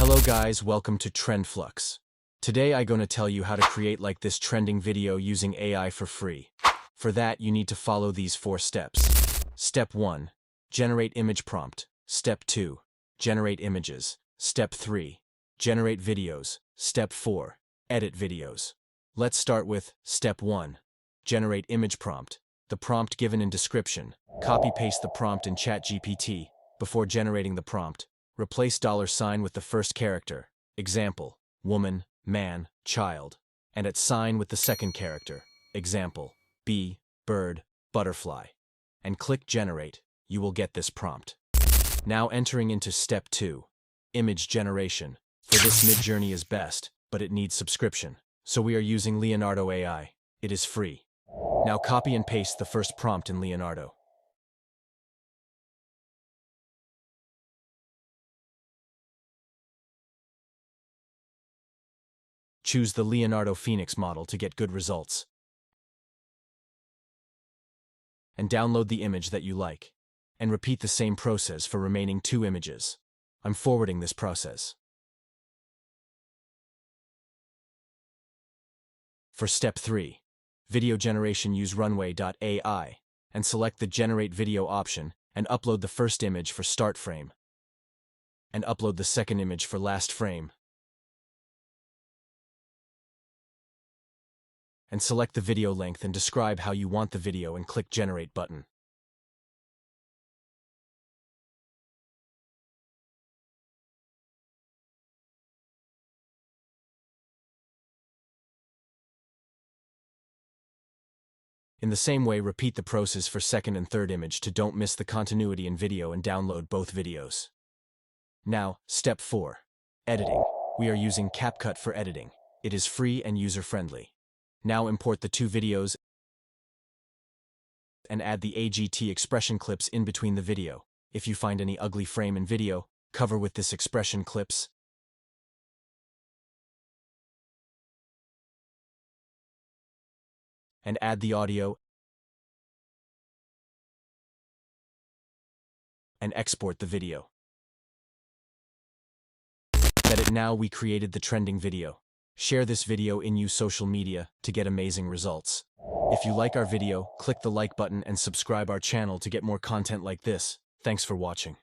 Hello guys, welcome to TrendFlux. Today I'm going to tell you how to create like this trending video using AI for free. For that, you need to follow these 4 steps. Step 1. Generate image prompt. Step 2. Generate images. Step 3. Generate videos. Step 4. Edit videos. Let's start with Step 1. Generate image prompt. The prompt given in description. Copy-paste the prompt in ChatGPT. Before generating the prompt, replace $sign with the first character. Example, woman, man, child. And at sign with the second character. Example, bee, bird, butterfly. And click generate. You will get this prompt. Now entering into Step 2. Image generation. For this mid-journey is best, but it needs subscription. So we are using Leonardo AI. It is free. Now copy and paste the first prompt in Leonardo. Choose the Leonardo Phoenix model to get good results. And download the image that you like. And repeat the same process for remaining 2 images. I'm forwarding this process. For Step 3. Video generation, use Runway.ai and select the Generate Video option and upload the first image for start frame. And upload the second image for last frame. And select the video length and describe how you want the video and click Generate button. In the same way, repeat the process for second and third image to don't miss the continuity in video and download both videos. Now, Step 4. Editing. We are using CapCut for editing. It is free and user-friendly. Now import the 2 videos and add the AGT expression clips in between the video. If you find any ugly frame in video, cover with this expression clips. And add the audio. And export the video. That it now we created the trending video. Share this video in your social media to get amazing results. If you like our video, click the like button and subscribe our channel to get more content like this. Thanks for watching.